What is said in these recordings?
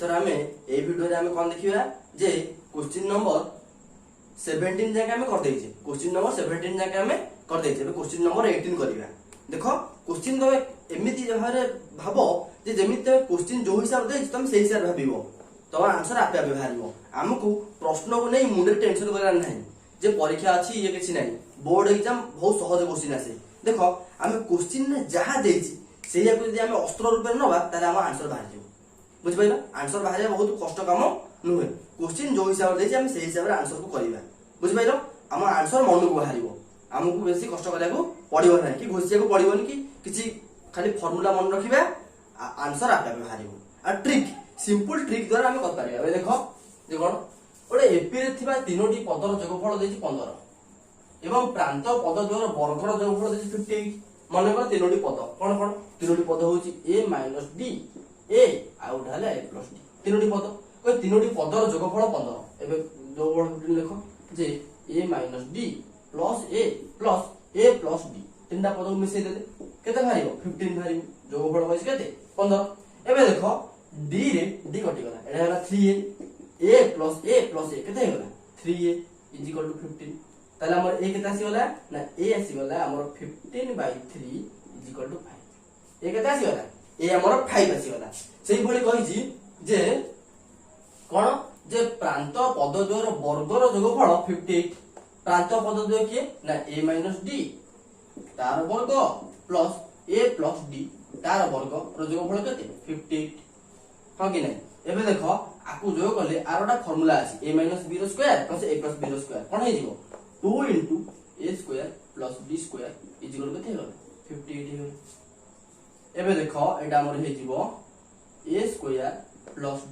एथर आमे ए वीडियो रे आमे कोन देखिबा जे क्वेश्चन नंबर 17 जाके आमे कर देइछे। क्वेश्चन नंबर 17 जाके आमे कर देइछे। अब क्वेश्चन नंबर 18 करबा। देखो क्वेश्चन तो एमिति जहारे भाबो जे जेमिति तमे क्वेश्चन जो हिसाब दे तमे सेही हिसाब भाबिबो तो आंसर आपे आपे बाहरिबो। हमकु प्रश्न को नै मुंडे टेंशन करला नै जे परीक्षा अछि ये किछि नै। बोर्ड एग्जाम बहुत सहज क्वेश्चन आसे। देखो आमे क्वेश्चन ने जहा देइछि सेही को यदि आमे अस्त्र रूप में नबा ताले हम आंसर बाहर जिवो। बुझ पाइला आंसर बाहर बहुत कष्ट काम नुहे। क्वेश्चन जो हिसाब देइछि आमे सेही हिसाब रे आंसर को करबा। बुझ पाइला हम आंसर मन को बाहरिबो। हमकु बेसी कष्ट करिया को पड़िबो नै कि घोषिया को पड़िबोनी कि किछि खाली फार्मूला मन रखिबा आंसर आपे आपे बाहरिबो। आ ट्रिक सिंपल ट्रिक द्वारा हम कर पारिबा। ए देखो जे कोन ओडे एपी रे थिबा तीनोटी पदर जोगफल देछि 15 एवं प्रांत पद द्वारा वर्गर जोगफल देछि 58। मन कर तीनोटी पद कोन कोन तीनोटी पद होछि a - b a uh उठाले a + d तीनोटी पद कोइ तीनोटी पदर जोगफल 15। एबे जोगफल लिखो जे a - d + a + d तीनटा पद मिसै देले केते भारिबो 15 भारिबो। जोगफल होइछ केते 15। एबे देखो d रे d कटि गला एडा होला 3a a + a केते होला 3a = 15। ताले हमर a केते आसी गला ना a आसी गला हमर 15/3 = 5। a केते आसी गला a हमर 5 आसी गला। सेही भली कहिछि जे कोन जे प्रांत पद द्वार वर्गर जोगफल 58। प्रांत पद द्वय के ना a - d तार वर्ग प्लस a + d तार वर्ग रो जोगफल केते 58 ह कि नै। एबे देखो आकु जोग करले आरोटा फार्मूला अछि a - b² + a + b² कोन हे जिवो 2 * a² + d² = केते होला 58 होला। एबे देखो एटा हमर हे जिवो a² +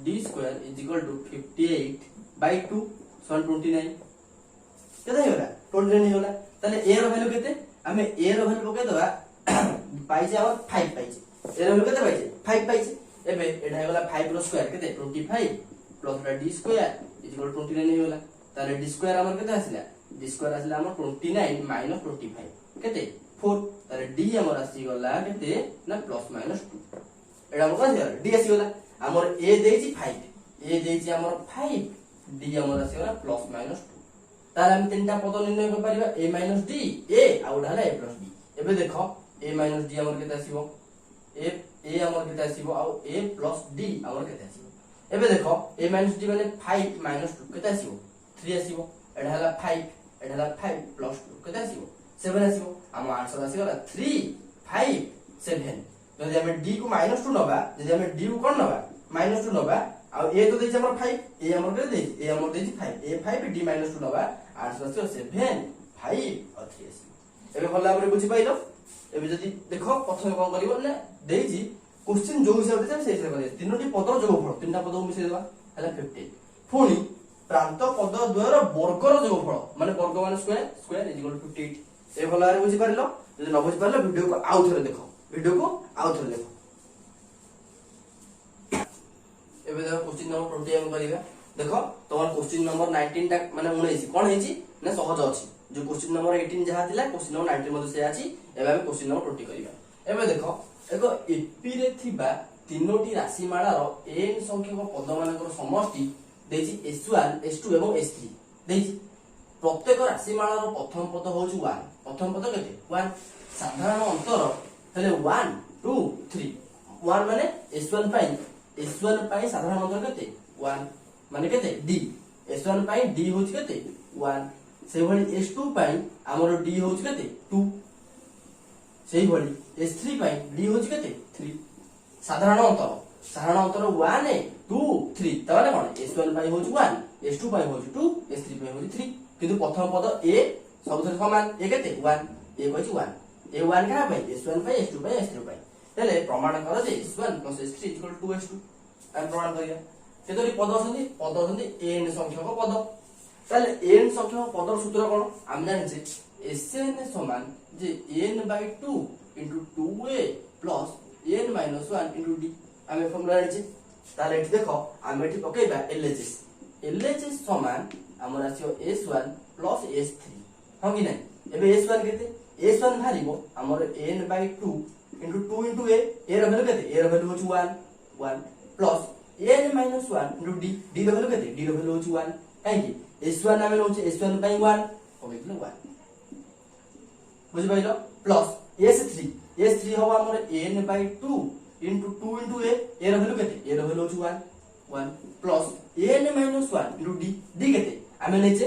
d² = 58/2 = 29 केते होला 29 होला। ताले a रो वैल्यू केते हमें a रो वैल्यू पके दबा पाइছে हमर 5 पाइছে a रो वैल्यू केते पाइছে 5 पाइছে। एबे एटा हे होला 5 रो स्क्वायर केते 25 प्लस d² = 29 होला। ताले d² हमर केते आसिला d² आसिला हमर 29 - 25 केते 4। ताले d हमर आसी गला केते ना +- 2 एटा हमर कथि d आसी गला हमर a देछि 5 a देछि हमर 5 d हमर आसी गला +- 2। ताले हम तीनटा पद निर्णय कर परिबा a - d a आ उडाला a + d। एबे देखो a - d हमर केते आसीबो a हमर केते आसीबो आ a + d हमर केते आसीबो। एबे देखो a - d माने 5 - 2 केते आसीबो 3 आसीबो। एडा हला 5 एडा हला 5 + 2 केते आसीबो 7 आसीबो। हम आंसर आसी गला 3 5 7। जदि हम d को -2 नबा जदि हम d को कोन नबा -2 नबा आ a तो देछि हमर 5 a हमर केते देछि a हमर देछि 5 a 5 d -2 नबा आंसर आसी 7 5 और 3 आसी। एबे भला हमरे बुझि पाइलो। एबे जदि देखो प्रथम कोन करिवो ने देछि क्वेश्चन जो हिसाब देछि से हिसाब दे तीनोटी पदर जोगफल तीनटा पद मिसै देबा हला 15। पुनी प्रांत पद द्वयर वर्गर जोगफल माने वर्ग माने स्क्वायर = 58। ए भला रे बुझि पारिलो। जदि न बुझि पारिलो वीडियो को आउ थरे देखो एबे देखो क्वेश्चन नंबर 20 हम करिबा। देखो तोर क्वेश्चन नंबर 19 टा माने 19 कोन हेछि ना सहज अछि। जो क्वेश्चन नंबर 18 जहा थिला क्वेश्चन नंबर 19 मध्ये से अछि। एबे हम क्वेश्चन नंबर 20 करिबा। एबे देखो एको एपी रे थिबा तीनोटी राशि माळा रो n संख्यक पद मानकर समष्टि देछि s1 s2 एवं s3 देछि। प्रत्येक राशि माळा रो प्रथम पद होछि 1 प्रथम पद केते 1 साधारण अंतर हेले 1 2 3 1 माने s1 पाई साधारण अंतर केते 1 माने केते d s1 पाई d होछि केते 1 से भली s2 पाई हमर d होछि केते 2 सेही भली s3 पाई d होछि केते 3 साधारण अंतर 1 2 3 तबले कोन s1 पाई होछि 1 s2 पाई होछि 2 s3 पाई होछि 3 किंतु प्रथम पद a सबथरे समान a केते 1 a कहछि 1 a 1 का पाई s1 पाई s2 पाई s3 पाई तले प्रमाण कर जे s1 + s3 = 2s2 हम प्रमाण करिया। केतोरी पद असंती n संख्यक पद तले n संख्यक पदर सूत्र कोन हम जानि जे sn समान जे n/2 * 2a + n - 1 * d हम फॉर्मूला जानि ताले एठी देखो हम एठी पकेइबा LHS समान हमर आसियो s1 + s3 ह कि नै। एबे s1 केते s1 भारिबो हमर n/2 * 2 * a a row value केते a रो वैल्यू होछि 1 1 + n - minus 1 into D D ର ଭ୍ୟାଲୁ କେତେ डी ର ଭ୍ୟାଲୁ ହଉଛି 1 କାହିଁକି s1 ଆମେ ନଉଛେ s1 ପାଇଁ 1 କହିଥିଲେ 1 ବୁଝି ପାଇଲ प्लस s3 हवा हमर n/2 into 2 into a ର ଭ୍ୟାଲୁ କେତେ a ର ଭ୍ୟାଲୁ ହଉଛି 1 plus n - 1 into d d केते आमे नेचे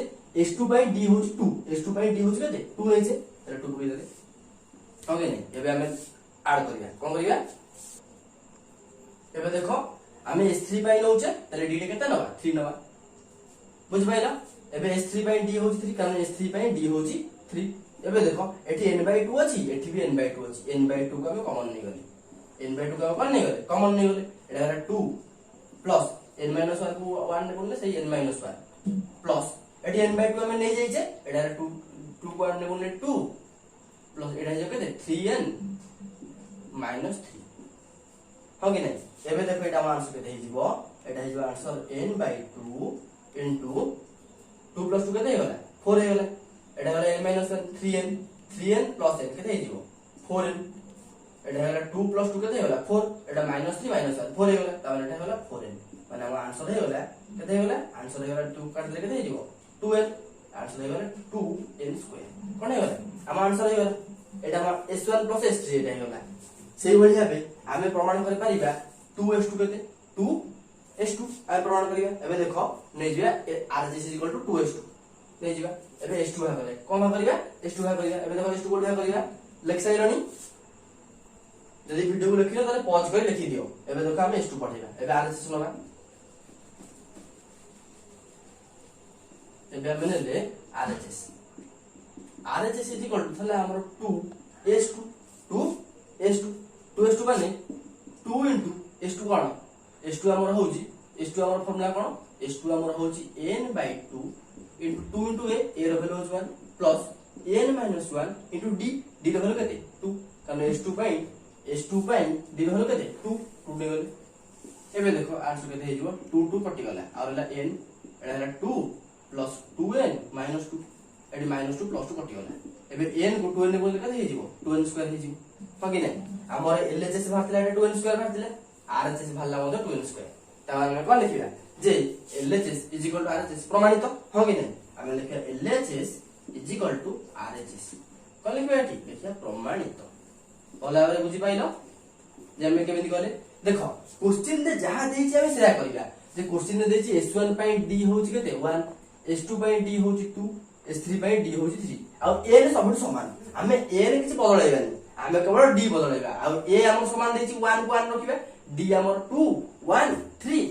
s2 by d होची 2 s2 by d होची केते 2 नेचे एटा 2 पुरी देले ओके नै एबे आमे ऐड करिया कोन करिया एबे देखो आमे s3 by नौचे तले d केते नवा 3 नवा बुझ पाइला एबे s3 by d होची 3 कारण s3 by d होची 3 एबे देखो एठी n/2 अछि एठी भी n/2 अछि n/2 को आमे कॉमन नै गली n/2 को कॉमन नै गले कॉमन नै गले एटा era 2 प्लस n - 1 को 1 ने बोलले सही n - 1 प्लस एठी n/2 हमें नै जाई छे एटा era 2 को 1 ने बोलले 2 प्लस एटा जे केते 3n - 3 हो कि नै एबे देखो एटा आंसर केते हिजबो एटा हिजबो आंसर n/2 into 2 plus 2 केते होला 4 हे होला एटा होला n - 1 3n plus n केते हिजबो 4n एटा होला 2 plus 2 केते होला 4 एटा -3 - 1 4 हे होला ताबे एटा होला 4n माने हम आंसर हे होला केते होला आंसर हे होला 2 काट दे केते हिजबो 2n आंसर हे होला 2n² कोन हे होला हम आंसर हे होला एटा हम s1 plus s3 एटा हे होला सेही भली भाबे आमे प्रमाण करि परिबा 2s2 केते 2s2 आ प्रमाण करिया एबे देखो नै जिया r is equal to 2s2 नै जिया एबे s2 भाग करे कोन भाग करिया s2 भाग करिया एबे देखो s2 कोड भाग करिया लेख साइलनी जदि वीडियो को लिखियो ताले पॉज कर लिखि दियो एबे देखो हम s2 पढिबा एबे r सुनबा एबे हम नेले RHS is equal to थाले हमर 2s2 माने 2 into s2 कोन s2 हमर होउची s2 हमर फार्मूला कोन s2 हमर होउची n/2 into 2 into a ର भ्यालु होउची 1 प्लस n - 1 into d ର भ्यालु केते 2 कारण s2 ପାଇଁ d ର भ्यालु केते 2 ने गले एबे देखो आंसर केते हे जिवो 2 कटि गला और हला n एडा हला 2 plus 2n minus 2 AD -2 plus 2 कटि गला एबे n को 2n ने बोल केते हे जिवो 2n² हे जिवो पकि नै हमर LHS भातला एटा 2n² भातला RHS भाला मते 2n² ता हम कोन लिखिबा जे LHS is equal to RHS प्रमाणित हो कि नै हम लिखिया LHS is equal to RHS कोन लिखिबा एठी लिखिया प्रमाणित भला भाबे बुझि पाइलो जे हम केमिति कले देखो क्वेश्चन दे जहा देछि हम सेया करिया जे क्वेश्चन ने देछि s1 पई d होछि केते 1 s2 पई d होछि 2 s3 पई d होछि 3 आ n सबट समान हमें a रे किछि बदलाइबानी हमें केवल d बदलाइबा आ a हमर समान देछि 1 को 1 रखिबा d हमर 2 1 3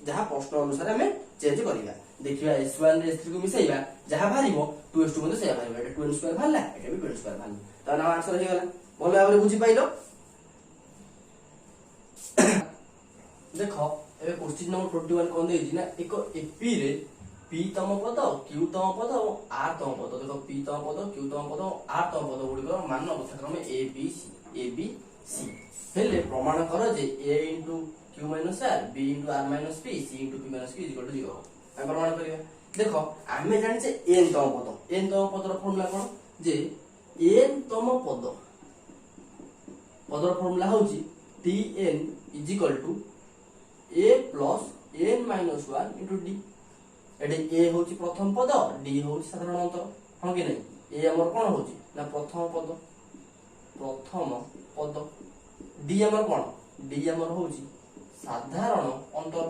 जहा प्रश्न अनुसार हमें चेंज करिबा देखिबा s1 रे s3 को मिसाइबा जहा भारिबो 2s2 मध्ये सेया भारिबा एटा 2n² भाला एटा भी 2n² भाला त ना आंसर हे गेला भलो भाबरे बुझि पाइलो देखो ए क्वेश्चन नंबर 21 कोन देछि ना एक एपी रे p तम पद q तम पद और r तम पद देखो p तम पद q तम पद r तम पद गुडी को मान यथाक्रम a b c हेले प्रमाण कर जे a q - r b * r - p c * p - q = 0 हम प्रमाण करिया देखो आमे जानि छे n तम पदर फॉर्मूला कोन जे n तम पदर फॉर्मूला होची tn is equal to a plus n minus 1 into d एडे a होची प्रथम पद d होची साधारण अंतर हम कि नै a हमर कोन होची ना प्रथम पद d हमर कोन d हमर होची साधारण अंतर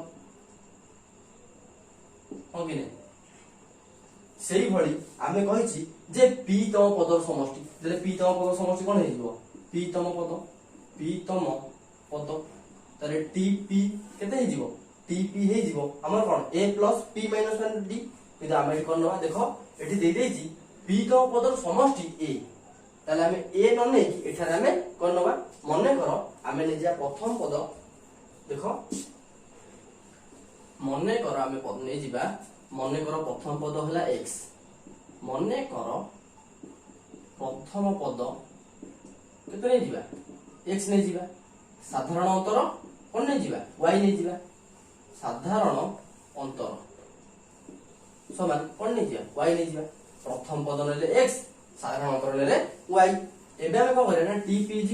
हम कि नै सेही भली आमे कहिची जे p तम पदर समष्टि जे p तम पदर समष्टि कोन हे जिवो p तम पद तारे tp केते हे जिवो tp हे जिवो हमर कोन a plus p minus 1 d इदा हम कोन नवा देखो एठी देई देछि p तम पदर समष्टि a ताले हम a न नै कि एठारे हम कोन नवा मने करो हम ने जा प्रथम पद देखो मने करो हम पद नै जिबा मने करो प्रथम पद हला x मने करो प्रथम पद केते नै जिबा x नै जिबा साधारण अंतर कोन नै जिबा y नै जिबा साधारण अंतर समान कोन नै जिबा y नै जिबा प्रथम पद नेले x साधारण अंतर नेले y एबे हम को करे ना tp =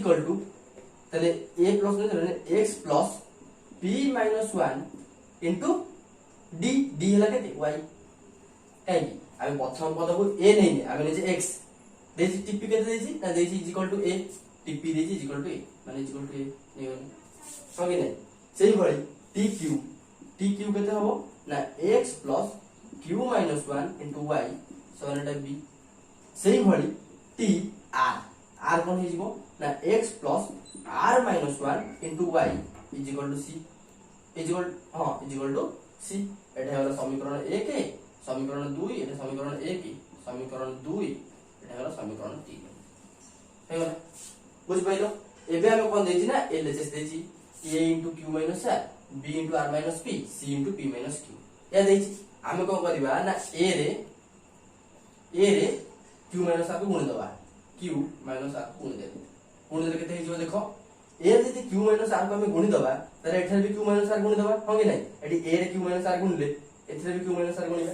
तले a plus ने x plus p - 1 into D D हला केते y काई आमे प्रथम पद को a नहीं आमे ने x देछि टीपी केते देछि ना देछि is equal to a TP देछि इज इक्वल टू a माने इज इक्वल टू a नहीं होनी हो कि नहीं सेही भली टी क्यू केते हो ना x plus q minus 1 into y समान एटा b सेही भली टी आर कोन हे जिवो ना x plus r minus 1 into y is equal to c is equal to c एटा होला समीकरण 1 समीकरण 2 एटा समीकरण 1 समीकरण 2 एटा होला समीकरण 3 हे गला बुझ पाइलो एबे हम कोन देछि ना एलएचएस देछि a q minus r b r minus p c p minus q या देछि हम कोन करबा ना a रे q माइनस r को गुण दबा q माइनस r को गुण देले केते हिजो देखो a यदि q माइनस r को हम गुण दबा तरे एठर भी q माइनस r गुण दबा हो कि नहीं एठी a रे q माइनस r गुणले एथरे भी q माइनस r गुणिबा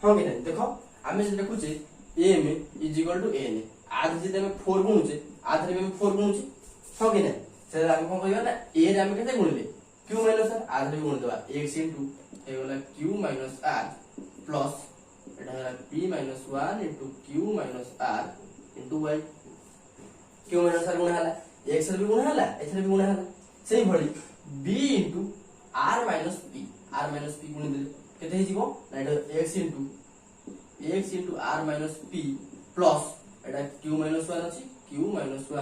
हो कि नहीं देखो हम जे देखुचे a में इज इक्वल टू n आध जे हम 4 गुणुचे आधरे में 4 गुणुचे हो कि नहीं से हम कोन कहबा ना a रे हम केते गुणले q माइनस r आधरे गुण दबा x इनटू ए वाला q minus r plus iota होला p minus 1 into q minus r into y q minus r गुण हला x रे भी गुण हला एथरे भी गुण हला सेही भली b into r minus p गुण देले केते हे जीवो ना एटा x into r minus p plus एटा q माइनस 1 अछि q minus 1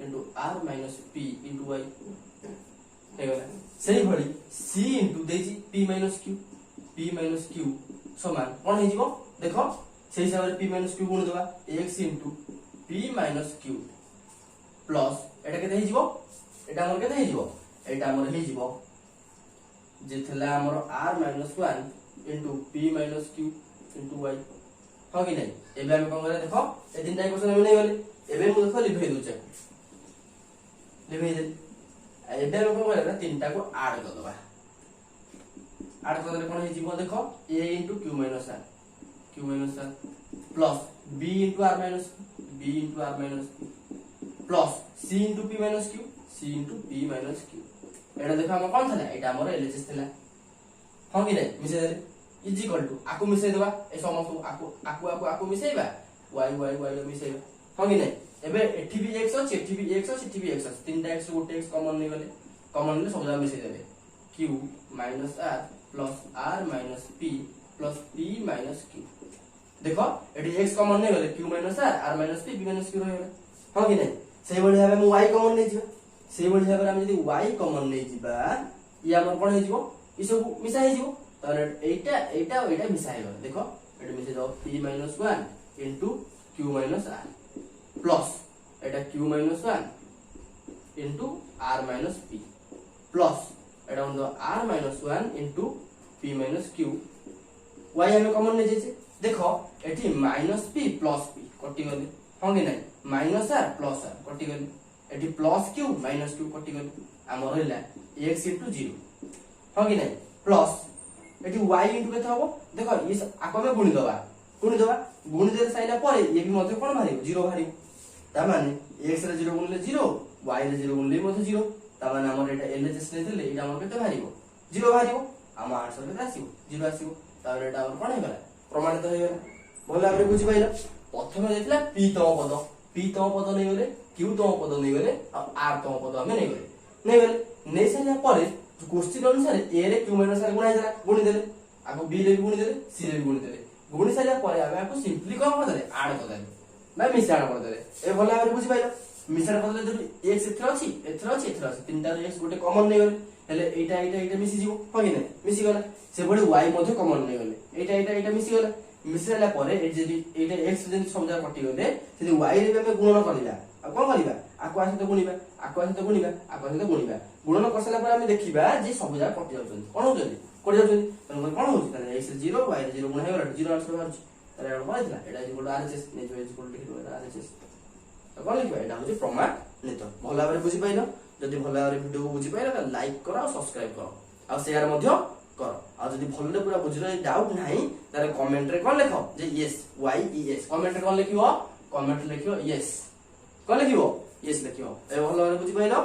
into r minus p into y हे गला सेही भली c इनटू देछि p माइनस q समान कोन हे जीवो देखो सेही हिसाब रे p माइनस q गुण देबा x into p minus q plus iota केते हे जीवो एटा हमर केते हे जीवो एटा हमर हे जीवो जे थला हमर r minus 1 into p minus q into y हो कि नहीं एबे हम कोन करे देखो ए तीनटा क्वेश्चन हम नै गले एबे मु देखो लिखै दोचे लिखै दे एबे हम कोन करे तीनटा को ऐड कर दबा ऐड कर देले कोन हे जीवो देखो a into q minus r plus b into r minus plus c into p minus q एटा देखो हम कोन थला एटा हमर एलएचएस थला हो कि नहीं मिसे देले इज इक्वल टू आकु मिसे देबा ए समस्त आकु मिसेबा y मिसेबा हो कि नहीं एबे एठी भी x अछि एठी भी x अछि एठी भी x अछि तीनटा x गोटे x कॉमन नै गले कॉमन ले सब जा मिसे देबे q minus r plus r minus p plus p minus q देखो एठी x कॉमन नै गले q minus r minus p minus q रहले हो कि नहीं सेही बढी भाबे हम y कॉमन नै जिबा सेही बढी भाबे हम यदि y कॉमन नै जिबा ई हमर कोन हे जिवो ई सब मिसा हे जिवो तारे एटा मिसा हे गले देखो एटा मिसे जाओ p minus 1 into q minus r plus एटा q minus 1 into r minus p plus एटा होndo r minus 1 into p minus q y हमें कॉमन नै जेছে देखो एठी माइनस p प्लस p कटि गले हो कि नहीं माइनस r प्लस r कटि गले एठी प्लस q माइनस q कटि गले हमर हैला x इनटू 0 हो कि नहीं प्लस एठी y इनटू केते हबो देखो ई आको में गुणी दबा गुणी दे साइला परे ये भी मते कोन भारी 0 भारी ता माने x रे 0 गुणले 0 y रे 0 गुणले मते 0 ता माने हमर एटा एलएचएस ने देले एटा हमर केते भारीबो 0 भारीबो हम आंसर केते आसीबो 0 आसीबो ता एटा हमर कोन हे गला प्रमाणित हे गला बोले आपरे बुझी पाइला प्रथमे देखला p तम पद नै गले q तम पद नै गले आ r तम पद हमें नै गले नै साइला परे क्वेश्चन अनुसार a रे q माइनस r गुणा जरा गुणी देले आको b रे गुणी देले c रे गुणी देले गुणी साइला परे हमें आको सिंपली कोन कर देले ऐड कर देले मैं मिश्रण कर देले ए भला भाबरे बुझी पाइलो मिश्रण कर देले जो x एथरा अछि तीनटा x गोटे कॉमन नै गले हेले एटा मिसी जीवो हो कि नै मिसी गला से बडे y मध्ये कॉमन नै गले एटा मिसी गला मिश्रणला परे ए जदी एटा x जदी समझा कटि गले सेदी y रे हम गुणन करिला आ कोन करिबा आको आसे तो गुणिबा गुणन करसला पर हम देखिबा जे सब जा कटि जाउछन कोन होजन कटि जाउछन तन कोन होछ तने x 0 y 0 गुण हे गला 0 आंसर बाहर तरे हम कहला एटा इक्वल टू RHS नै जो इक्वल टू RHS तो कोन लिखबा एटा होछ प्रमाणित भला भाबरे बुझि पाइलो जदी भला भाबरे वीडियो को बुझि पाइलो त लाइक करो और सब्सक्राइब करो आ शेयर मध्य करो आ जदी भलले पूरा बुझिलो डाउट नाही तारे कमेंट रे कोन लिखो जे yes y e s comment रे कोन लिखियो कमेंट लिखियो यस कोन लिखियो यस लिखियो ए भला भाबरे बुझि पाइलो